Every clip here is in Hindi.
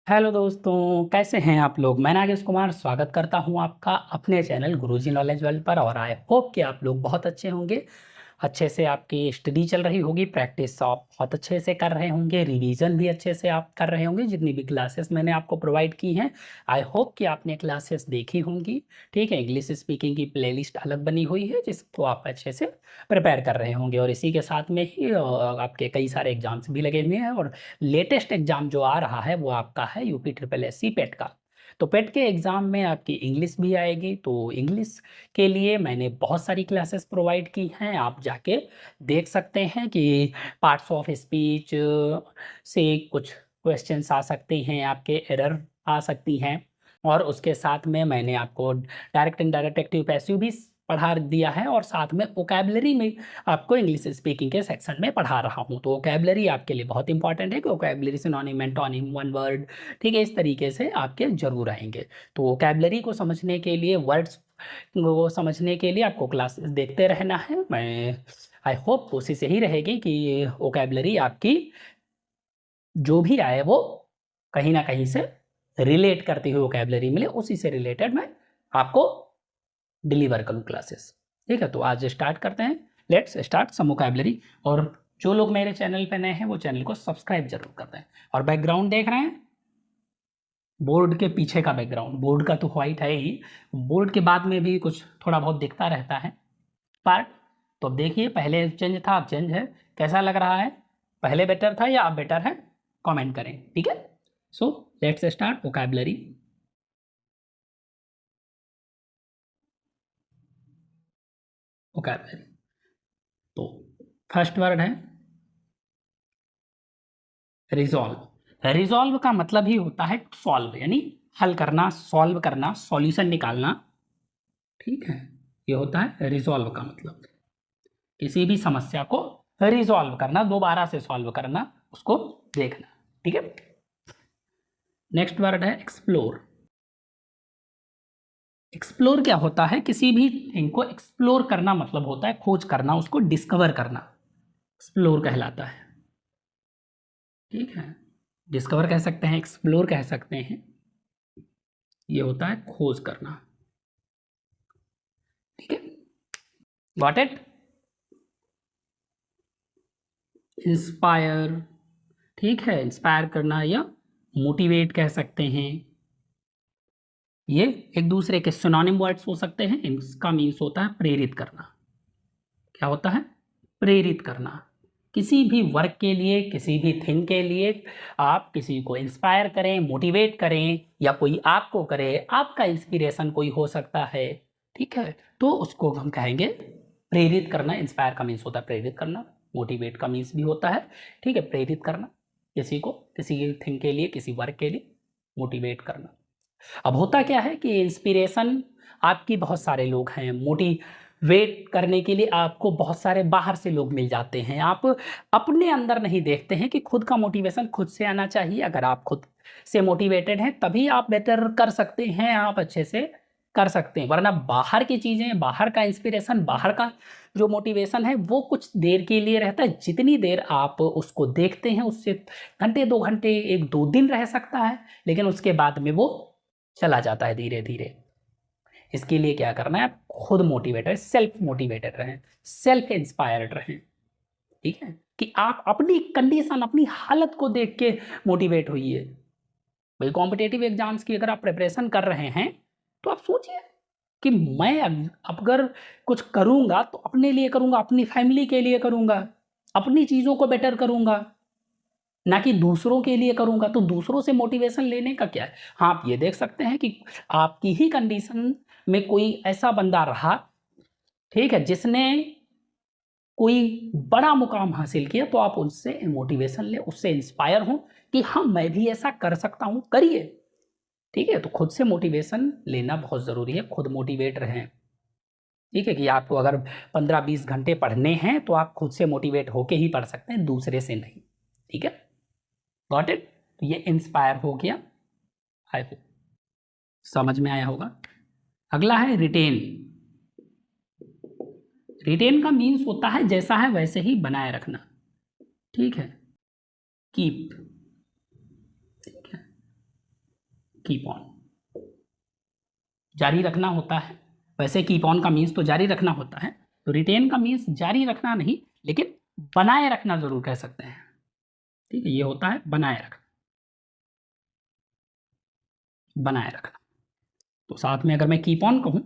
हेलो दोस्तों, कैसे हैं आप लोग। मैं नागेश कुमार स्वागत करता हूं आपका अपने चैनल गुरुजी नॉलेज वर्ल्ड पर। और आई होप कि आप लोग बहुत अच्छे होंगे। अच्छे से आपकी स्टडी चल रही होगी, प्रैक्टिस आप बहुत अच्छे से कर रहे होंगे, रिवीजन भी अच्छे से आप कर रहे होंगे। जितनी भी क्लासेस मैंने आपको प्रोवाइड की हैं, आई होप कि आपने क्लासेस देखी होंगी। ठीक है, इंग्लिश स्पीकिंग की प्लेलिस्ट अलग बनी हुई है जिसको आप अच्छे से प्रिपेयर कर रहे होंगे। और इसी के साथ में ही आपके कई सारे एग्जाम्स भी लगे हुए हैं। और लेटेस्ट एग्जाम जो आ रहा है वो आपका है यूपी ट्रिपल एस सी पेट का। तो पेट के एग्ज़ाम में आपकी इंग्लिश भी आएगी। तो इंग्लिश के लिए मैंने बहुत सारी क्लासेस प्रोवाइड की हैं, आप जाके देख सकते हैं कि पार्ट्स ऑफ स्पीच से कुछ क्वेश्चंस आ सकते हैं, आपके एरर आ सकती हैं। और उसके साथ में मैंने आपको डायरेक्ट इनडायरेक्ट एक्टिव पैसिव भी पढ़ा दिया है। और साथ में वोकैबुलरी में आपको इंग्लिश स्पीकिंग के सेक्शन में पढ़ा रहा हूँ। तो वोकैबुलरी आपके लिए बहुत इंपॉर्टेंट है कि vocabulary synonym antonym one word, ठीक है, इस तरीके से आपके जरूर आएंगे। तो वोकैबुलरी को समझने के लिए, वर्ड्स को समझने के लिए आपको क्लासेस देखते रहना है। मैं आई होप कोशिश यही रहेगी कि वोकैबुलरी आपकी जो भी आए वो कहीं ना कहीं से रिलेट करती हुई वोकैबुलरी मिले, उसी से रिलेटेड मैं आपको डिलीवर करूँ क्लासेस। ठीक है, तो आज स्टार्ट करते हैं। Let's start some vocabulary. और जो लोग मेरे चैनल पे नए हैं वो चैनल को सब्सक्राइब जरूर कर दें। और बैकग्राउंड देख रहे हैं, बोर्ड के पीछे का बैकग्राउंड, बोर्ड का तो व्हाइट है ही, बोर्ड के बाद में भी कुछ थोड़ा बहुत दिखता रहता है पार्ट। तो अब देखिए, पहले चेंज था, अब चेंज है। कैसा लग रहा है? पहले बेटर था या अब बेटर है? कमेंट करें, ठीक है। So let's start vocabulary. Vocabulary, तो फर्स्ट वर्ड है रिजॉल्व। रिजॉल्व का मतलब ही होता है सॉल्व, यानी हल करना, सॉल्व करना, सॉल्यूशन निकालना। ठीक है, ये होता है रिजॉल्व का मतलब, किसी भी समस्या को रिजॉल्व करना, दोबारा से सॉल्व करना, उसको देखना। ठीक है, नेक्स्ट वर्ड है एक्सप्लोर। एक्सप्लोर क्या होता है? किसी भी थिंग को एक्सप्लोर करना मतलब होता है खोज करना, उसको डिस्कवर करना, एक्सप्लोर कहलाता है। ठीक है, डिस्कवर कह सकते हैं, एक्सप्लोर कह सकते हैं, ये होता है खोज करना। ठीक है, गॉट इट। इंस्पायर, ठीक है, इंस्पायर करना या मोटिवेट कह सकते हैं। ये एक दूसरे के सिनोनिम वर्ड्स हो सकते हैं। इसका मीन्स होता है प्रेरित करना। क्या होता है? प्रेरित करना। किसी भी वर्क के लिए, किसी भी थिंग के लिए आप किसी को इंस्पायर करें, मोटिवेट करें, या कोई आपको करे, आपका इंस्पिरेशन कोई हो सकता है। ठीक है, तो उसको हम कहेंगे प्रेरित करना। इंस्पायर का मीन्स होता है प्रेरित करना, मोटिवेट का मीन्स भी होता है, ठीक है, प्रेरित करना, किसी को किसी थिंग के लिए, किसी वर्क के लिए मोटिवेट करना। अब होता क्या है कि इंस्पिरेशन आपकी, बहुत सारे लोग हैं मोटिवेट करने के लिए, आपको बहुत सारे बाहर से लोग मिल जाते हैं। आप अपने अंदर नहीं देखते हैं कि खुद का मोटिवेशन खुद से आना चाहिए। अगर आप खुद से मोटिवेटेड हैं तभी आप बेटर कर सकते हैं, आप अच्छे से कर सकते हैं। वरना बाहर की चीज़ें, बाहर का इंस्पिरेशन, बाहर का जो मोटिवेशन है वो कुछ देर के लिए रहता है। जितनी देर आप उसको देखते हैं उससे घंटे, 2 घंटे, 1-2 दिन रह सकता है, लेकिन उसके बाद में वो चला जाता है धीरे धीरे। इसके लिए क्या करना है? खुद मोटिवेटेड, सेल्फ मोटिवेटेड रहें, सेल्फ इंस्पायर्ड रहें। ठीक है, कि आप अपनी कंडीशन, अपनी हालत को देख के मोटिवेट होइए। भाई कॉम्पिटेटिव एग्जाम्स की अगर आप प्रिपरेशन कर रहे हैं तो आप सोचिए कि मैं अगर कुछ करूंगा तो अपने लिए करूंगा, अपनी फैमिली के लिए करूंगा, अपनी चीज़ों को बेटर करूंगा, ना कि दूसरों के लिए करूंगा। तो दूसरों से मोटिवेशन लेने का क्या है? हाँ, आप ये देख सकते हैं कि आपकी ही कंडीशन में कोई ऐसा बंदा रहा, ठीक है, जिसने कोई बड़ा मुकाम हासिल किया, तो आप उससे मोटिवेशन ले, उससे इंस्पायर हो कि हाँ मैं भी ऐसा कर सकता हूँ, करिए। ठीक है, तो खुद से मोटिवेशन लेना बहुत ज़रूरी है, खुद मोटिवेट रहें। ठीक है, कि आपको अगर 15-20 घंटे पढ़ने हैं तो आप खुद से मोटिवेट होके ही पढ़ सकते हैं, दूसरे से नहीं। ठीक है, गॉट इट। तो ये इंस्पायर हो गया, आई होप समझ में आया होगा। अगला है रिटेन। रिटेन का मीन्स होता है जैसा है वैसे ही बनाए रखना। ठीक है, कीप। ठीक है, कीप ऑन, जारी रखना होता है। वैसे कीप ऑन का मीन्स तो जारी रखना होता है, तो रिटेन का मीन्स जारी रखना नहीं, लेकिन बनाए रखना जरूर कह सकते हैं। ठीक है, ये होता है बनाए रखना, बनाए रखना। तो साथ में अगर मैं कीप ऑन कहूँ,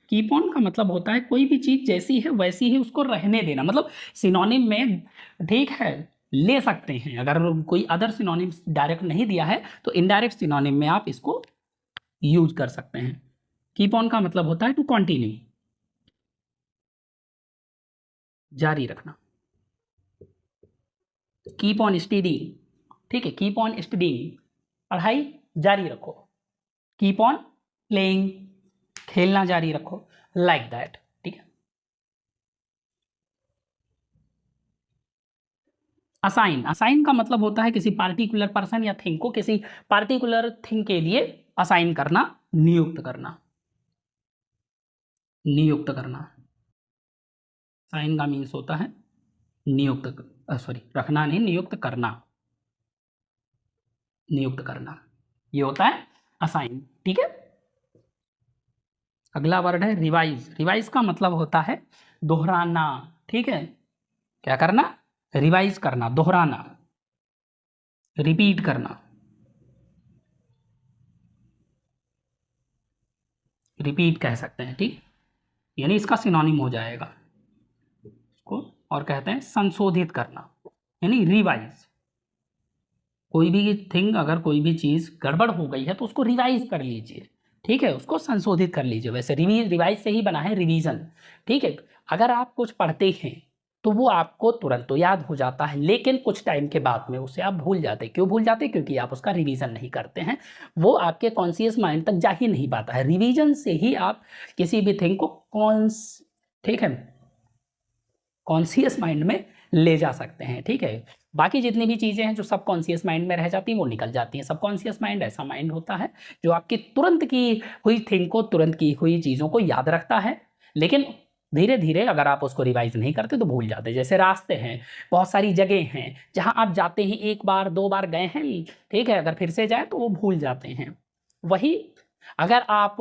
कीप ऑन का मतलब होता है कोई भी चीज जैसी है वैसी ही उसको रहने देना, मतलब सिनोनिम में, ठीक है, ले सकते हैं। अगर कोई अदर सिनोनिम डायरेक्ट नहीं दिया है तो इनडायरेक्ट सिनोनिम में आप इसको यूज कर सकते हैं। कीप ऑन का मतलब होता है टू कंटिन्यू, जारी रखना। कीप ऑन स्टडीइंग, ठीक है, कीप ऑन स्टडीइंग, पढ़ाई जारी रखो। कीप ऑन प्लेइंग, खेलना जारी रखो, लाइक दैट। ठीक है। असाइन, असाइन का मतलब होता है किसी पार्टिकुलर पर्सन या थिंग को किसी पार्टिकुलर थिंग के लिए असाइन करना, नियुक्त करना, नियुक्त करना। साइन का मीन्स होता है नियुक्त, सॉरी रखना नहीं, नियुक्त करना, नियुक्त करना, ये होता है असाइन। ठीक है। अगला वर्ड है रिवाइज। रिवाइज का मतलब होता है दोहराना। ठीक है, क्या करना, रिवाइज करना, दोहराना, रिपीट करना, रिपीट कह सकते हैं। ठीक, यानी इसका सिनोनिम हो जाएगा इसको, और कहते हैं संशोधित करना, यानी रिवाइज। कोई भी थिंग, अगर कोई भी चीज़ गड़बड़ हो गई है तो उसको रिवाइज कर लीजिए। ठीक है, उसको संशोधित कर लीजिए। वैसे रिवाइज से ही बना है रिवीजन। ठीक है, अगर आप कुछ पढ़ते हैं तो वो आपको तुरंत तो याद हो जाता है, लेकिन कुछ टाइम के बाद में उसे आप भूल जाते हैं। क्यों भूल जाते हैं? क्योंकि आप उसका रिवीजन नहीं करते हैं, वो आपके कॉन्शियस माइंड तक जा ही नहीं पाता है। रिवीजन से ही आप किसी भी थिंग को ठीक है, कॉन्शियस माइंड में ले जा सकते हैं। ठीक है, बाकी जितनी भी चीज़ें हैं जो सब कॉन्शियस माइंड में रह जाती हैं वो निकल जाती हैं। सब कॉन्शियस माइंड ऐसा माइंड होता है जो आपकी तुरंत की हुई थिंग को, तुरंत की हुई चीज़ों को याद रखता है, लेकिन धीरे धीरे अगर आप उसको रिवाइज नहीं करते तो भूल जाते। जैसे रास्ते हैं, बहुत सारी जगह हैं जहाँ आप जाते हैं, एक बार दो बार गए हैं, ठीक है, अगर फिर से जाए तो वो भूल जाते हैं। वही अगर आप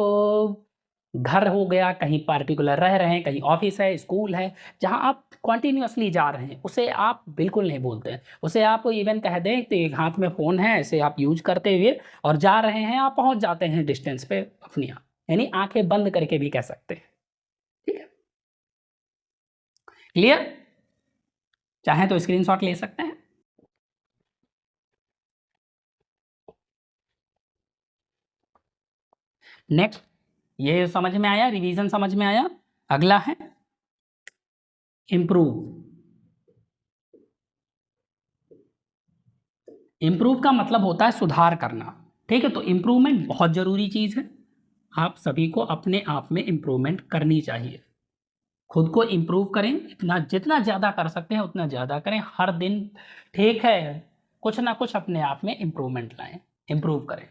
घर हो गया, कहीं पार्टिकुलर रह रहे हैं, कहीं ऑफिस है, स्कूल है, जहाँ आप कॉन्टिन्यूसली जा रहे हैं, उसे आप बिल्कुल नहीं भूलते हैं। उसे आप इवन कह दें तो एक हाथ में फ़ोन है, ऐसे आप यूज करते हुए और जा रहे हैं, आप पहुंच जाते हैं डिस्टेंस पे अपनी आप, यानी आंखें बंद करके भी कह सकते हैं। ठीक है, क्लियर? चाहें तो स्क्रीनशॉट ले सकते हैं। नेक्स्ट, ये समझ में आया, रिवीजन समझ में आया। अगला है इम्प्रूव। इम्प्रूव का मतलब होता है सुधार करना। ठीक है, तो इम्प्रूवमेंट बहुत ज़रूरी चीज़ है। आप सभी को अपने आप में इम्प्रूवमेंट करनी चाहिए। खुद को इम्प्रूव करें, इतना जितना ज़्यादा कर सकते हैं उतना ज़्यादा करें हर दिन। ठीक है, कुछ ना कुछ अपने आप में इम्प्रूवमेंट लाएं, इम्प्रूव करें।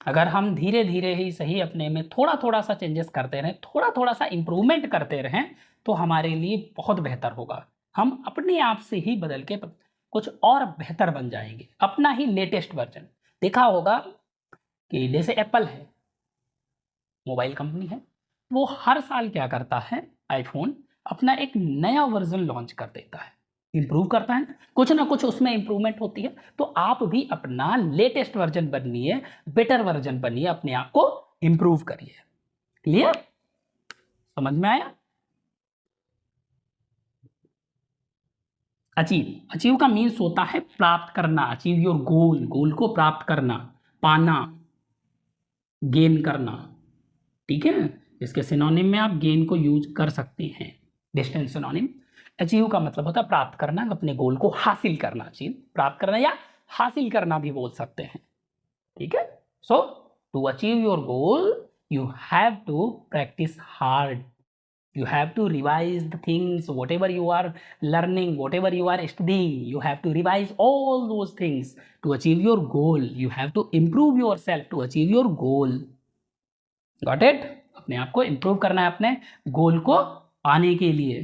अगर हम धीरे धीरे ही सही अपने में थोड़ा थोड़ा सा चेंजेस करते रहें, थोड़ा थोड़ा सा इम्प्रूवमेंट करते रहें, तो हमारे लिए बहुत बेहतर होगा। हम अपने आप से ही बदल के कुछ और बेहतर बन जाएंगे, अपना ही लेटेस्ट वर्जन। देखा होगा कि जैसे एप्पल है, मोबाइल कंपनी है, वो हर साल क्या करता है, आईफोन अपना एक नया वर्जन लॉन्च कर देता है, इंप्रूव करता है, कुछ ना कुछ उसमें इंप्रूवमेंट होती है। तो आप भी अपना लेटेस्ट वर्जन बनिए, बेटर वर्जन बनिए, अपने आप को इंप्रूव करिए। क्लियर? समझ में आया? अचीव, अचीव का मीन्स होता है प्राप्त करना, अचीव योर गोल, गोल को प्राप्त करना, पाना, गेन करना। ठीक है, इसके सिनोनिम में आप गेन को यूज कर सकते हैं, डिस्टेंट सिनोनिम। अचीव का मतलब होता है प्राप्त करना, अपने गोल को हासिल करना, अचीव प्राप्त करना या हासिल करना भी बोल सकते हैं। ठीक है, so to achieve your goal you have to practise hard, you have to revise the things, whatever you are learning, whatever you are studying, you have to revise all those things to achieve your goal. You have to improve yourself to achieve your goal. Got it? अपने आप को improve करना है अपने गोल को पाने के लिए।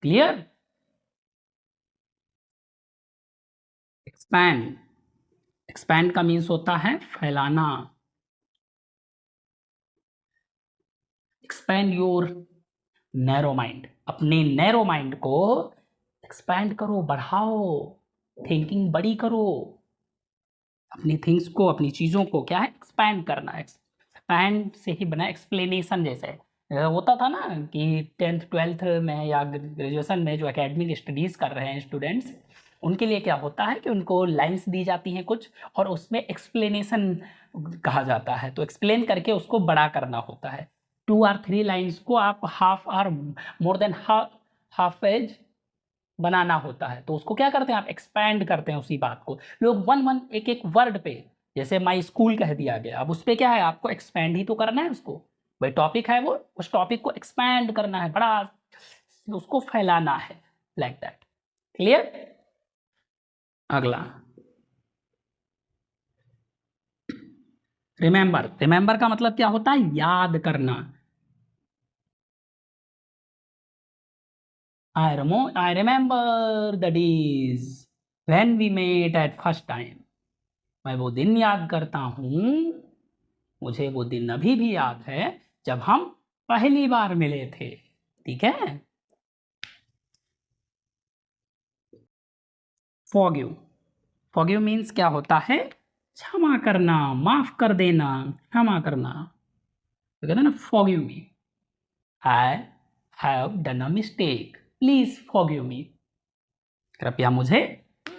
क्लियर? एक्सपैंड, एक्सपैंड का मीन्स होता है फैलाना। एक्सपैंड योर नैरो माइंड, अपने नैरो माइंड को एक्सपैंड करो, बढ़ाओ, थिंकिंग बड़ी करो, अपनी थिंग्स को, अपनी चीज़ों को क्या है एक्सपैंड करना। एक्सपैंड से ही बना एक्सप्लेनेशन, जैसे होता था ना कि 10th 12th में या ग्रेजुएशन में जो एकेडमिक स्टडीज़ कर रहे हैं स्टूडेंट्स, उनके लिए क्या होता है कि उनको लाइंस दी जाती हैं कुछ, और उसमें एक्सप्लेनेशन कहा जाता है, तो एक्सप्लेन करके उसको बड़ा करना होता है। 2 or 3 लाइंस को आप हाफ और मोर देन हाफ पेज बनाना होता है, तो उसको क्या करते हैं आप एक्सपैंड करते हैं उसी बात को। लोग एक एक वर्ड पे, जैसे माई स्कूल कह दिया गया, अब उस पर क्या है आपको एक्सपैंड ही तो करना है उसको, भाई टॉपिक है वो, उस टॉपिक को एक्सपैंड करना है, बड़ा उसको फैलाना है, लाइक दैट। क्लियर? अगला रिमेंबर। रिमेंबर का मतलब क्या होता है? याद करना। I remember the days when we met at first time. मैं वो दिन याद करता हूँ, मुझे वो दिन अभी भी याद है जब हम पहली बार मिले थे। ठीक है? फॉरगिव। फॉरगिव मीन्स क्या होता है? क्षमा करना, माफ कर देना, क्षमा करना। तो कहते हैं ना forgive me, I have done a mistake, please forgive me, कृपया मुझे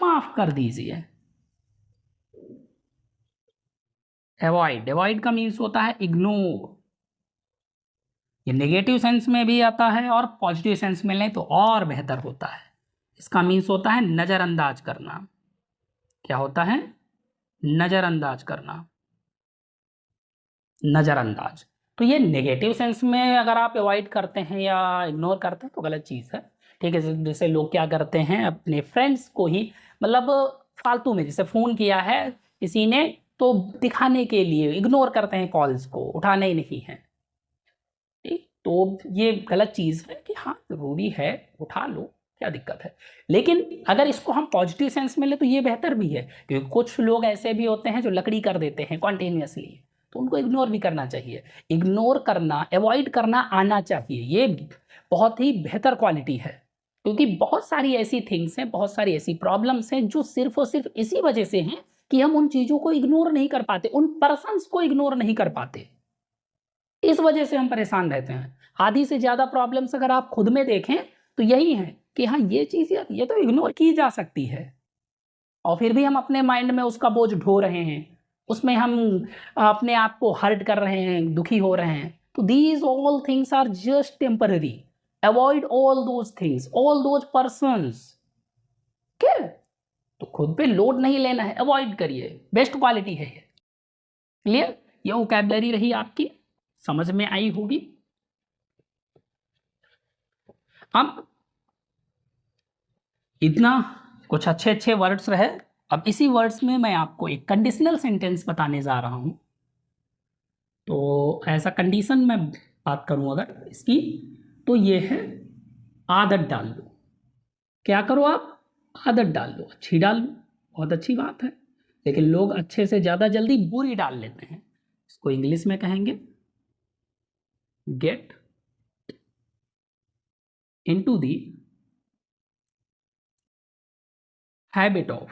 माफ कर दीजिए। अवॉइड। अवॉइड का मीन्स होता है इग्नोर। ये नेगेटिव सेंस में भी आता है और पॉजिटिव सेंस में लें तो और बेहतर होता है। इसका मीन्स होता है नज़रअंदाज करना। क्या होता है? नज़रअंदाज करना। नज़रअंदाज। तो ये नेगेटिव सेंस में अगर आप अवॉइड करते हैं या इग्नोर करते हैं तो गलत चीज़ है। ठीक है? जैसे लोग क्या करते हैं अपने फ्रेंड्स को ही, मतलब फालतू में, जैसे फ़ोन किया है किसी ने तो दिखाने के लिए इग्नोर करते हैं, कॉल्स को उठाना ही नहीं है। ठीक? तो ये गलत चीज़ है कि हाँ ज़रूरी है उठा लो, क्या दिक्कत है। लेकिन अगर इसको हम पॉजिटिव सेंस में ले तो ये बेहतर भी है, क्योंकि कुछ लोग ऐसे भी होते हैं जो लकड़ी कर देते हैं कॉन्टिन्यूसली, तो उनको इग्नोर भी करना चाहिए। इग्नोर करना, अवॉइड करना आना चाहिए, ये बहुत ही बेहतर क्वालिटी है। क्योंकि बहुत सारी ऐसी थिंग्स हैं, बहुत सारी ऐसी प्रॉब्लम्स हैं जो सिर्फ और सिर्फ इसी वजह से हैं कि हम उन चीज़ों को इग्नोर नहीं कर पाते, उन पर्सन्स को इग्नोर नहीं कर पाते, इस वजह से हम परेशान रहते हैं। आधी से ज़्यादा प्रॉब्लम्स अगर आप खुद में देखें तो यही है कि हाँ ये चीज़ यार ये तो इग्नोर की जा सकती है, और फिर भी हम अपने माइंड में उसका बोझ ढो रहे हैं, उसमें हम अपने आप को हर्ट कर रहे हैं, दुखी हो रहे हैं। तो these all things are just temporary. Avoid all those things, all those persons. क्या? तो खुद पे लोड नहीं लेना है, अवॉइड करिए, बेस्ट क्वालिटी है ये। क्लियर? ये वोकैबुलरी रही आपकी, समझ में आई होगी। अब इतना कुछ अच्छे अच्छे वर्ड्स रहे, अब इसी वर्ड्स में मैं आपको एक कंडीशनल सेंटेंस बताने जा रहा हूं। तो ऐसा कंडीशन में बात करूं अगर इसकी, तो ये है आदत डाल लो। क्या करो आप? आदत डाल लो। अच्छी डाल लो, बहुत अच्छी बात है, लेकिन लोग अच्छे से ज़्यादा जल्दी बुरी डाल लेते हैं। इसको इंग्लिश में कहेंगे get into the habit of.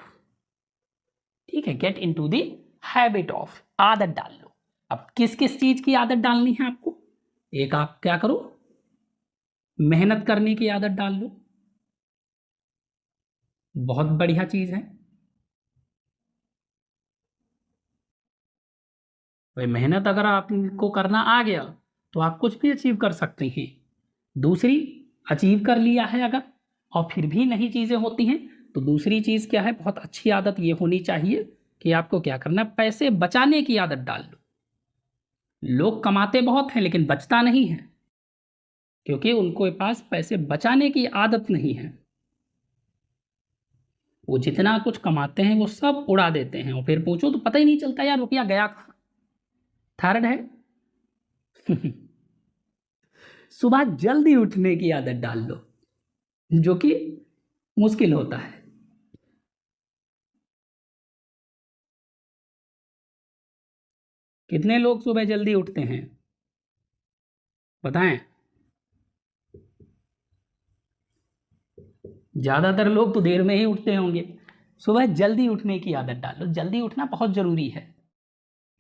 ठीक है? Get into the habit of, आदत डाल लो। अब किस किस चीज की आदत डालनी है आपको? एक आप क्या करो, मेहनत करने की आदत डाल लो, बहुत बढ़िया चीज है। भाई मेहनत अगर आपको करना आ गया तो आप कुछ भी अचीव कर सकते हैं। दूसरी, अचीव कर लिया है अगर और फिर भी नहीं चीज़ें होती हैं, तो दूसरी चीज़ क्या है, बहुत अच्छी आदत ये होनी चाहिए कि आपको क्या करना है, पैसे बचाने की आदत डाल लो। लोग कमाते बहुत हैं लेकिन बचता नहीं है, क्योंकि उनके पास पैसे बचाने की आदत नहीं है। वो जितना कुछ कमाते हैं वो सब उड़ा देते हैं, और फिर पूछो तो पता ही नहीं चलता यार रुपया गया कहाँ। थर्ड है सुबह जल्दी उठने की आदत डाल लो, जो कि मुश्किल होता है। कितने लोग सुबह जल्दी उठते हैं बताएं? ज़्यादातर लोग तो देर में ही उठते होंगे। सुबह जल्दी उठने की आदत डालो, जल्दी उठना बहुत ज़रूरी है।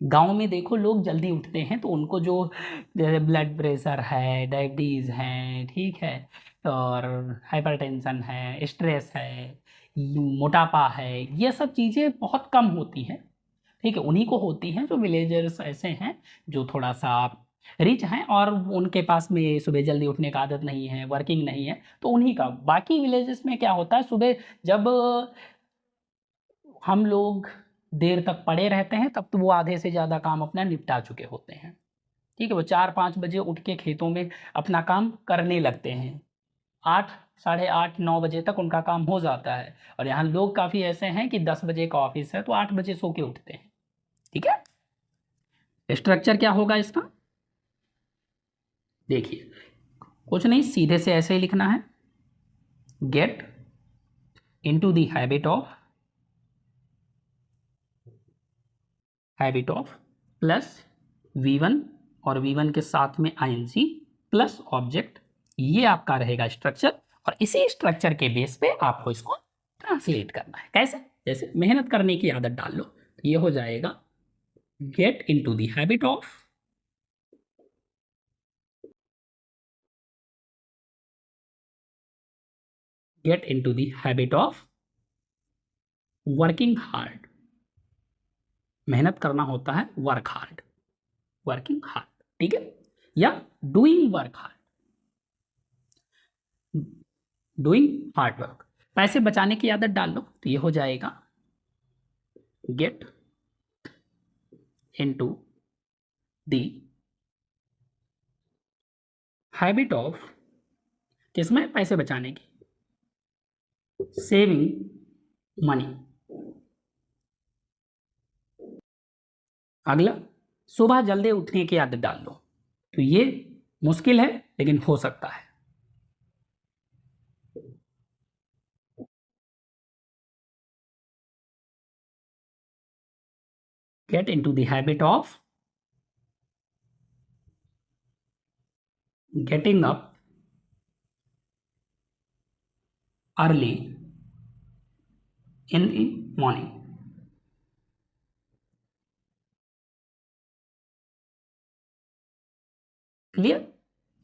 गांव में देखो लोग जल्दी उठते हैं तो उनको जो जैसे ब्लड प्रेशर है, डायबिटीज़ है, ठीक है, और हाइपरटेंशन है, स्ट्रेस है, मोटापा है, ये सब चीज़ें बहुत कम होती हैं। ठीक है, उन्हीं को होती हैं जो विलेजर्स ऐसे हैं जो थोड़ा सा रिच हैं और उनके पास में सुबह जल्दी उठने का आदत नहीं है, वर्किंग नहीं है, तो उन्हीं का। बाकी विलेजेस में क्या होता है, सुबह जब हम लोग देर तक पड़े रहते हैं तब तो वो आधे से ज़्यादा काम अपना निपटा चुके होते हैं। ठीक है, वो 4-5 बजे उठ के खेतों में अपना काम करने लगते हैं, 8, साढ़े 8, 9 बजे तक उनका काम हो जाता है। और यहाँ लोग काफ़ी ऐसे हैं कि 10 बजे का ऑफिस है तो 8 बजे सो के उठते हैं। ठीक है, स्ट्रक्चर क्या होगा इसका देखिए, कुछ नहीं, सीधे से ऐसे ही लिखना है, get into the habit of plus V1 और V1 के साथ में ING प्लस ऑब्जेक्ट, ये आपका रहेगा स्ट्रक्चर। और इसी स्ट्रक्चर के बेस पे आपको इसको ट्रांसलेट करना है। कैसे? जैसे मेहनत करने की आदत डाल लो, तो ये हो जाएगा get into the habit of working hard. मेहनत करना होता है वर्क हार्ड, वर्किंग हार्ड, ठीक है, या doing work hard, doing hard work. पैसे बचाने की आदत डाल लो तो ये हो जाएगा get into the habit of, किसमें? पैसे बचाने की, सेविंग मनी। अगला, सुबह जल्दी उठने की आदत डाल लो, तो ये मुश्किल है लेकिन हो सकता है। Get into the habit of getting up early in the morning. Clear?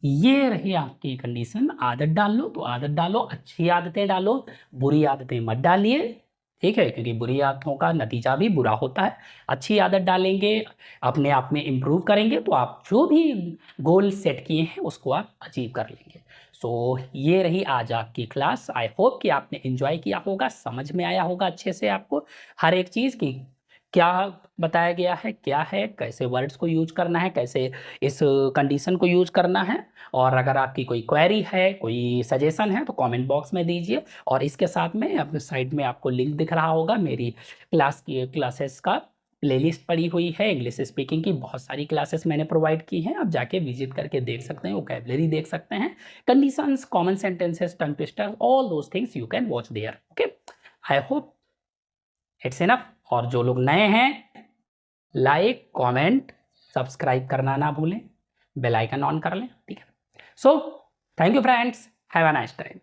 ये रही आपकी कंडीशन। आदत डाल लो तो आदत डालो, अच्छी आदतें डालो, बुरी आदतें मत डालिए। ठीक है, क्योंकि बुरी आदतों का नतीजा भी बुरा होता है। अच्छी आदत डालेंगे, अपने आप में इम्प्रूव करेंगे तो आप जो भी गोल सेट किए हैं उसको आप अचीव कर लेंगे। सो ये रही आज आपकी क्लास। आई होप कि आपने एंजॉय किया होगा, समझ में आया होगा अच्छे से आपको हर एक चीज़ की क्या बताया गया है, क्या है, कैसे वर्ड्स को यूज करना है, कैसे इस कंडीशन को यूज करना है। और अगर आपकी कोई क्वेरी है, कोई सजेशन है तो कमेंट बॉक्स में दीजिए। और इसके साथ में अपने साइड में आपको लिंक दिख रहा होगा, मेरी क्लासेस का प्लेलिस्ट पड़ी हुई है। इंग्लिश स्पीकिंग की बहुत सारी क्लासेस मैंने प्रोवाइड की हैं, आप जाके विजिट करके देख सकते हैं, वोकैबुलरी देख सकते हैं, conditions, common sentences, tongue twister, all those things you can watch there. Okay, I hope it's enough. और जो लोग नए हैं, लाइक, कमेंट, सब्सक्राइब करना ना भूलें, बेल आइकन ऑन कर लें। ठीक है, so thank you friends, have a nice time.